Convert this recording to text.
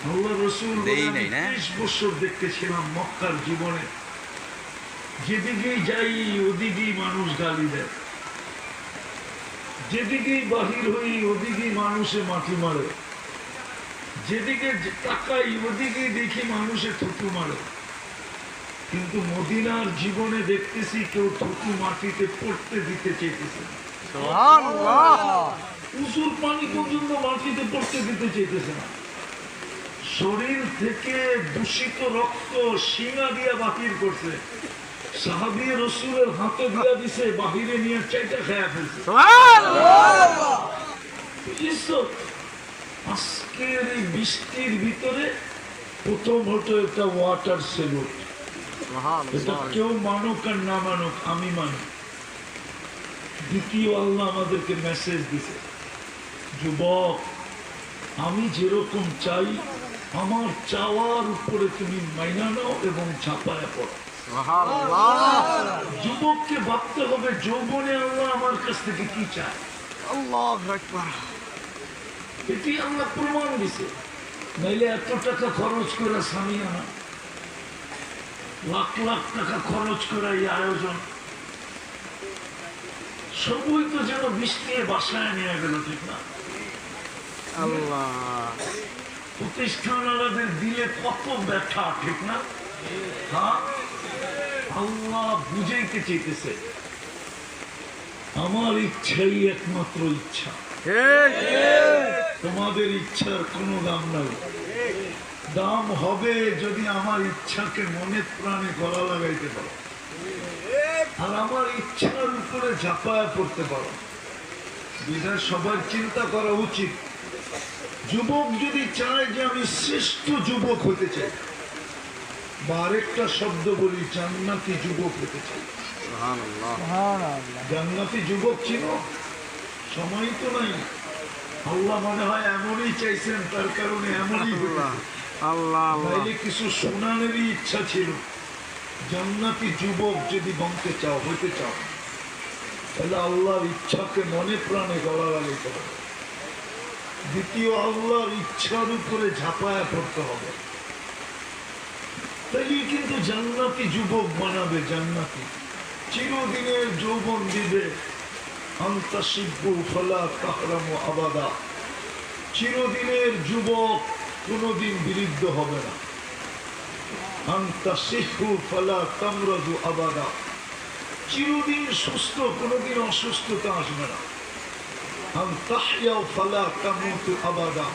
আল্লাহ রাসূল 30 বছর দেখতেছিলাম মক্কার জীবনে, যেদিকেই যাই ওদিকেই মানুষ গালি দেয়, যেদিকেই বাহির হই ওদিকেই মানুষে মাটি মারে, যেদিকে তাকাই ওদিকেই দেখি মানুষে থুতু মারে। কিন্তু মদিনার জীবনে দেখতেছি কেউ থুতু মাটিতে পড়তে দিতে চেয়েছে, উসুর পানি পর্যন্ত মাটিতে পড়তে দিতে চেয়েছে না। শরীর থেকে দূষিত রক্ত শিঙা দিয়া বাহির করছে, সাহাবী রাসূলের হাতে দিয়া দিছে, বাহিরে নিয়ে চাইটা খায়া ফেলছে। আজকের এই বৃষ্টির ভিতরে প্রথম হতো একটা ওয়াটার সেলুট, এটা কেউ মানুক আর না মানুক আমি মানি। দ্বিতীয় আল্লাহ আমাদেরকে মেসেজ দিছে, যুবক আমি যেরকম চাই আমার চাওয়ার উপরে তুমি মাইনা নাও এবং ঝাঁপায়া পড়ো। যুবককে ভাবতে হবে যৌবনে আল্লাহ আমার কাছ থেকে কি চায়। এটি আল্লাহ প্রমাণ দিছে, নাইলে এত টাকা খরচ করে স্বামী আনা, লাখ লাখ টাকা খরচ করে এই আয়োজন, সবই তো যেন বৃষ্টি বাসায় নিয়ে গেল, ঠিক না? প্রতিষ্ঠানওয়ালাদের দিলে কত ব্যথা, ঠিক না? হ্যাঁ, আল্লাহ বুঝাইতে চাইতেছে আমার ইচ্ছাই একমাত্র ইচ্ছা, তোমাদের ইচ্ছার কোনো দাম নাই। দাম হবে যদি আমার ইচ্ছাকে মনে প্রাণে গলা লাগাইতে পারো আর আমার ইচ্ছার উপরে ঝাঁপায় পড়তে পারো। বিধায় সবার চিন্তা করা উচিত, যুবক যদি চায় যে আমি শ্রেষ্ঠ যুবক হতে চাই, বা আরেকটা শব্দ বলি জান্নাতি যুবক হতে চাই। জান্নাতি যুবক ছিল, সময় তো নাই। আল্লাহ মনে হয় এমনই চাইছেন, তার কারণে এমনই তাইলে কিছু শোনানেরই ইচ্ছা ছিল। জান্নাতি যুবক যদি বনতে চাও, হইতে চাও, তাহলে আল্লাহর ইচ্ছাকে মনে প্রাণে গলা লাগাইতে হবে। দ্বিতীয়, আল্লাহর ইচ্ছার উপরে ঝাঁপায়া পড়তে হবে, তাইলে কিন্তু জান্নাতি যুবক বানাবে। জান্নাতি চিরদিনের যৌবন দিবে। আনতা শিব্বু ফালা তাহরামু আবাদা, চিরদিনের যুবক কোনদিন বিরুদ্ধ হবে না। আনতা শিহু ফালা তামরাদু আবাদা, চিরদিন সুস্থ, কোনদিন অসুস্থতা আসবে না। আনতাহইয়া ফালা তামুতু আবাদা,